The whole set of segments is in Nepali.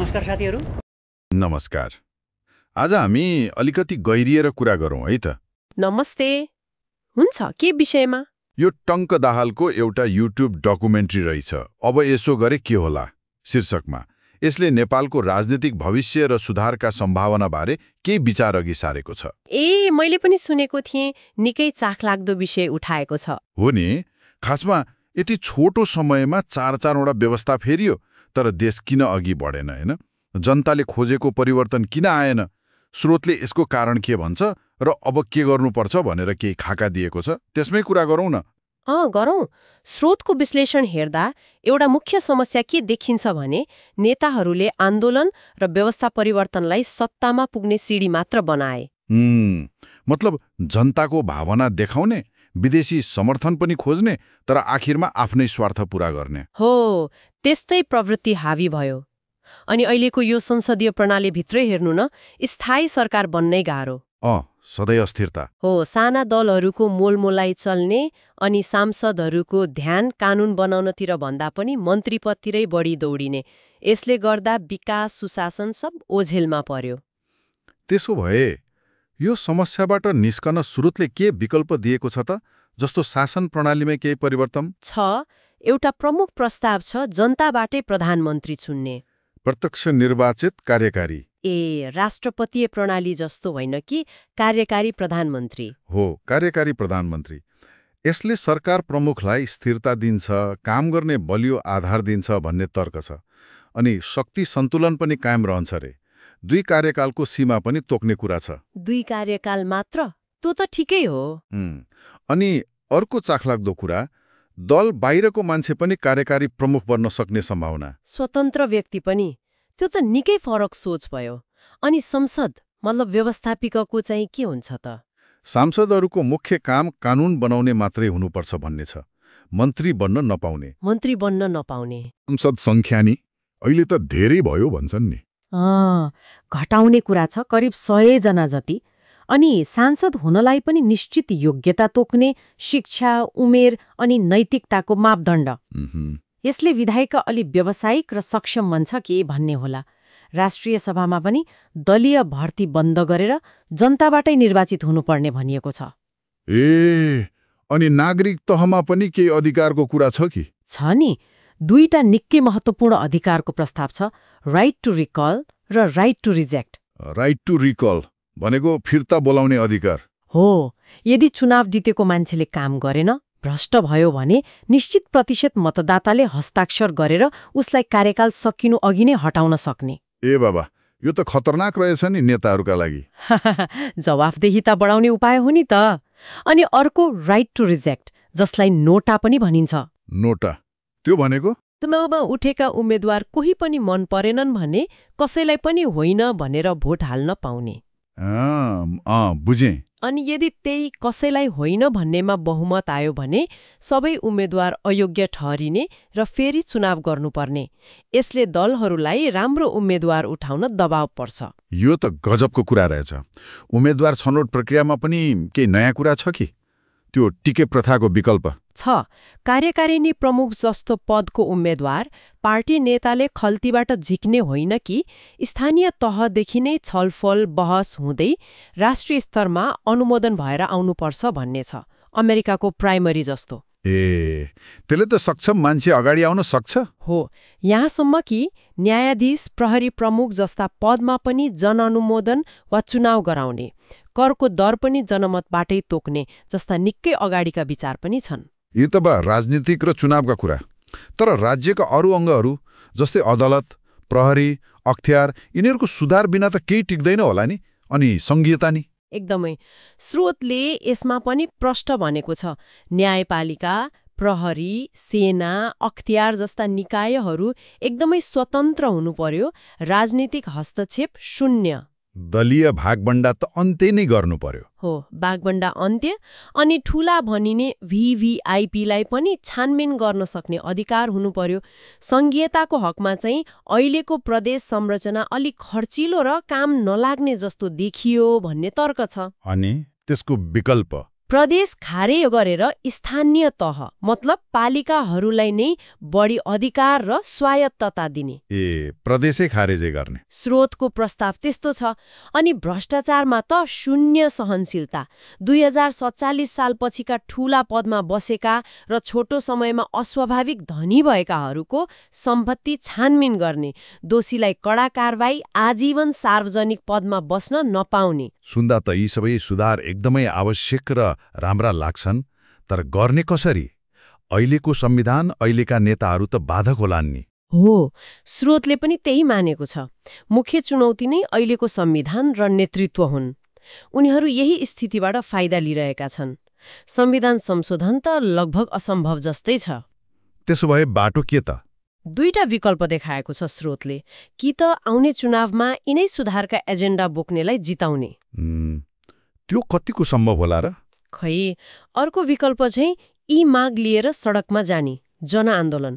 नमस्कार साथीहरू। नमस्कार। आज हामी अलिकति गहिरिएर कुरा गरौँ है त। नमस्ते। हुन्छ, के विषयमा? यो टङ्क दाहालको एउटा युट्युब डकुमेन्ट्री रहेछ, अब यसो गरे के होला शीर्षकमा। यसले नेपालको राजनीतिक भविष्य र सुधारका सम्भावनाबारे केही विचार अघि सारेको छ। मैले पनि सुनेको थिएँ, निकै चाखलाग्दो विषय उठाएको छ। हो नि, खासमा यति छोटो समयमा चारवटा व्यवस्था फेरियो, तर देश किन अघि बढेन हैन? जनताले खोजेको परिवर्तन किन आएन? स्रोतले यसको कारण के भन्छ र अब के गर्नुपर्छ भनेर केही खाका दिएको छ, त्यसमै कुरा गरौँ न। गरौँ। स्रोतको विश्लेषण हेर्दा एउटा मुख्य समस्या के देखिन्छ भने नेताहरूले आन्दोलन र व्यवस्था परिवर्तनलाई सत्तामा पुग्ने सिडी मात्र बनाए। मतलब जनताको भावना देखाउने, विदेशी समर्थन पनि खोज्ने, तर आखिरमा आफ्नै स्वार्थ पूरा गर्ने। हो, त्यस्तै प्रवृत्ति हावी भयो। अनि अहिलेको यो संसदीय प्रणालीभित्रै हेर्नु न, स्थायी सरकार बन्नै गाह्रो। सधैँ अस्थिरता हो, साना दलहरूको मोलमोलाई चल्ने अनि सांसदहरूको ध्यान कानून बनाउनतिर भन्दा पनि मन्त्री पदतिरै बढी दौडिने। यसले गर्दा विकास सुशासन सब ओझेलमा पर्यो। त्यसो भए यो समस्याबाट निस्कन स्रोतले के विकल्प दिएको छ त? जस्तो शासन प्रणालीमै केही परिवर्तन छ। एउटा प्रमुख प्रस्ताव छ जनताबाटै प्रधानमन्त्री चुन्ने। प्रत्यक्ष निर्वाचित कार्यकारी। राष्ट्रपतीय प्रणाली जस्तो होइन कि कार्यकारी प्रधानमन्त्री हो, कार्यकारी प्रधानमन्त्री। यसले सरकार प्रमुखलाई स्थिरता दिन्छ, काम गर्ने बलियो आधार दिन्छ भन्ने तर्क छ। अनि शक्ति सन्तुलन पनि कायम रहन्छ रे। 2 कार्यकालको सीमा पनि तोक्ने कुरा छ। 2 कार्यकाल मात्र? त्यो त ठिकै हो। अनि अर्को चाखलाग्दो कुरा, दल बाहिरको मान्छे पनि कार्यकारी प्रमुख बन्न सक्ने सम्भावना। स्वतन्त्र व्यक्ति पनि। त्यो त निकै फरक सोच भयो। अनि संसद मतलब व्यवस्थापिकाको चाहिँ के हुन्छ त? सांसदहरूको मुख्य काम कानून बनाउने मात्रै हुनुपर्छ भन्ने छ, मन्त्री बन्न नपाउने। मन्त्री बन्न नपाउने। संसद सङ्ख्या नि अहिले त धेरै भयो भन्छन् नि। घटाउने कुरा छ, करिब 100 जना जति। अनि सांसद हुनलाई पनि निश्चित योग्यता तोक्ने, शिक्षा, उमेर अनि नैतिकताको मापदण्ड। यसले विधायिका अलि व्यावसायिक र सक्षम बन्छ कि भन्ने होला। राष्ट्रिय सभामा पनि दलीय भर्ती बन्द गरेर जनताबाटै निर्वाचित हुनुपर्ने भनिएको छ। अनि नागरिक तहमा पनि केही अधिकारको कुरा छ कि? छ नि, 2टा निकै महत्त्वपूर्ण अधिकारको प्रस्ताव छ, राइट टु रिकल र right to reject. Right to recall भनेको फिर्ता बोलाउने अधिकार हो। यदि चुनाव जितेको मान्छेले काम गरेन, भ्रष्ट भयो भने निश्चित प्रतिशत मतदाताले हस्ताक्षर गरेर उसलाई कार्यकाल सकिनु अघि नै हटाउन सक्ने। बाबा, यो त खतरनाक रहेछ नि नेताहरूका लागि। जवाफदेहिता बढाउने उपाय हो नि त। अनि अर्को राइट टु रिजेक्ट, जसलाई नोटा पनि भनिन्छ। नोटा त्यो भनेको? चुनावमा उठेका उम्मेद्वार कोही पनि मन परेनन् भने कसैलाई पनि होइन भनेर भोट हाल्न पाउने। बुझेँ। अनि यदि त्यही कसैलाई होइन भन्नेमा बहुमत आयो भने सबै उम्मेद्वार अयोग्य ठहरिने र फेरि चुनाव गर्नुपर्ने। यसले दलहरूलाई राम्रो उम्मेद्वार उठाउन दबाव पर्छ। यो त गजबको कुरा रहेछ। उम्मेद्वार छनौट प्रक्रियामा पनि केही नयाँ कुरा छ कि? त्यो टिके प्रथाको विकल्प छ। कार्यकारिणी प्रमुख जस्तो पदको उम्मेद्वार पार्टी नेताले खल्तीबाट झिक्ने होइन कि स्थानीय तहदेखि नै छलफल बहस हुँदै राष्ट्रिय स्तरमा अनुमोदन भएर आउनुपर्छ भन्ने छ। अमेरिकाको प्राइमरी जस्तो। त्यसले त सक्षम मान्छे अगाडि आउन सक्छ। हो, यहाँसम्म कि न्यायाधीश, प्रहरी प्रमुख जस्ता पदमा पनि जनअनुमोदन वा चुनाव गराउने, करको दर पनि जनमतबाटै तोक्ने जस्ता निकै अगाडिका विचार पनि छन्। यो त राजनीतिक र चुनावका कुरा। तर राज्यका अरू अङ्गहरू जस्तै अदालत, प्रहरी, अख्तियार, यिनीहरूको सुधार बिना त केही टिक्दैन होला नि। अनि संघीयता नि? एकदमै। स्रोतले यसमा पनि प्रष्ट भनेको छ, न्यायपालिका, प्रहरी, सेना, अख्तियार जस्ता निकायहरू एकदमै स्वतन्त्र हुनु पर्यो। राजनीतिक हस्तक्षेप शून्य। दलीय भागबण्डा त अन्त्य नै गर्नु पर्यो। हो, भागबण्डा अन्त्य। अनि ठूला भनिने VVIPलाई पनि छानबिन गर्न सक्ने अधिकार हुनु पर्यो। संघीयताको हकमा चाहिँ अहिलेको प्रदेश संरचना अलिक खर्चिलो र काम नलाग्ने जस्तो देखियो भन्ने तर्क छ। अनि त्यसको विकल्प? प्रदेश खारेज गरेर स्थानीय तह मतलब पालिकाहरूलाई नै बढी अधिकार र स्वायत्तता दिने। प्रदेशै खारेजै गर्ने। स्रोतको प्रस्ताव त्यस्तो छ। अनि भ्रष्टाचारमा त शून्य सहनशीलता। 2047 सालपछिका ठूला पदमा बसेका र छोटो समयमा अस्वाभाविक धनी भएकाहरूको सम्पत्ति छानबिन गर्ने, दोषीलाई कडा कारबाही, आजीवन सार्वजनिक पदमा बस्न नपाउने। सुन्दा त यी सबै सुधार एकदमै आवश्यक र राम्रा लाग्छन्, तर गर्ने कसरी? अहिलेको संविधान, अहिलेका नेताहरू त बाधक होलान् नि। हो, स्रोतले पनि त्यही मानेको छ। मुख्य चुनौती नै अहिलेको संविधान र नेतृत्व हुन्। उनीहरू यही स्थितिबाट फाइदा लिइरहेका छन्। संविधान संशोधन त लगभग असम्भव जस्तै छ। त्यसो भए बाटो के त? दुईटा विकल्प देखाएको छ स्रोतले। कि त आउने चुनावमा यिनै सुधारका एजेन्डा बोक्नेलाई जिताउने। त्यो कतिको सम्भव होला र? खै, अर्को विकल्प चाहिँ यी माग लिएर सडकमा जाने, जनआन्दोलन।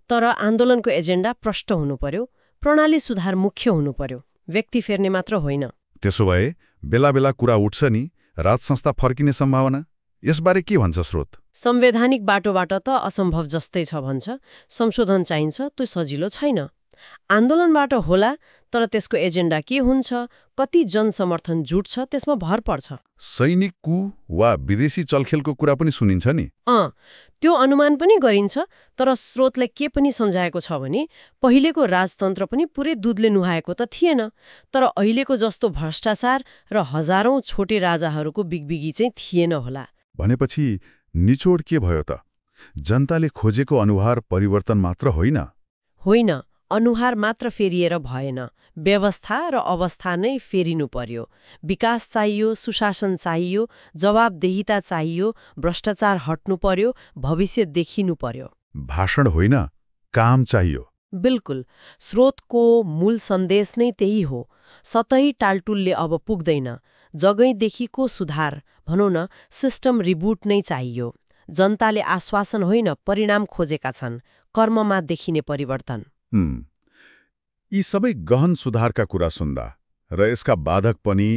तर आन्दोलनको एजेन्डा प्रष्ट हुनु पर्यो, प्रणाली सुधार मुख्य हुनु पर्यो, व्यक्ति फेर्ने मात्र होइन। त्यसो भए बेला बेला कुरा उठ्छ नि, राज संस्था फर्किने सम्भावना, यसबारे के भन्छ स्रोत? संवैधानिक बाटोबाट त असम्भव जस्तै छ भन्छ। संशोधन चाहिन्छ, त्यो सजिलो छैन। आन्दोलनबाट होला, तर त्यसको एजेन्डा के हुन्छ, कति जनसमर्थन जुट्छ, त्यसमा भर पर्छ। सैनिक कु वा विदेशी चलखेलको कुरा पनि सुनिन्छ नि। त्यो अनुमान पनि गरिन्छ, तर स्रोतले के पनि सम्झाएको छ भने पहिलेको राजतन्त्र पनि पुरै दुधले नुहाएको त थिएन, तर अहिलेको जस्तो भ्रष्टाचार र हजारौं छोटे राजाहरूको बिगबिगी चाहिँ थिएन होला। भनेपछि निचोड के भयो त? जनताले खोजेको अनुहार परिवर्तन मात्र होइन? होइन, अनुहार मात्र फेरिएर भएन, व्यवस्था र अवस्था नै फेरिनु पर्यो। विकास चाहियो, सुशासन चाहियो, जवाबदेहिता चाहियो, भ्रष्टाचार हट्नु पर्यो, भविष्य देखिनु पर्यो। भाषण होइन, काम चाहियो। बिल्कुल, स्रोतको मूल सन्देश नै त्यही हो। सतही टालटुलले अब पुग्दैन। जगैदेखिको सुधार, भनौँ न सिस्टम रिबुट नै चाहियो। जनताले आश्वासन होइन, परिणाम खोजेका छन्, कर्ममा देखिने परिवर्तन। यी सबै गहन सुधारका कुरा सुन्दा र यसका बाधक पनि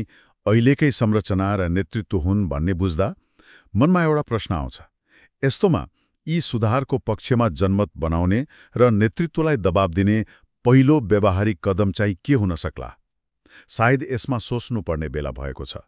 अहिलेकै संरचना र नेतृत्व हुन् भन्ने बुझ्दा मनमा एउटा प्रश्न आउँछ। यस्तोमा यी सुधारको पक्षमा जनमत बनाउने र नेतृत्वलाई दबाब दिने पहिलो व्यावहारिक कदम चाहिँ के हुन सक्ला? सायद यसमा सोच्नुपर्ने बेला भएको छ।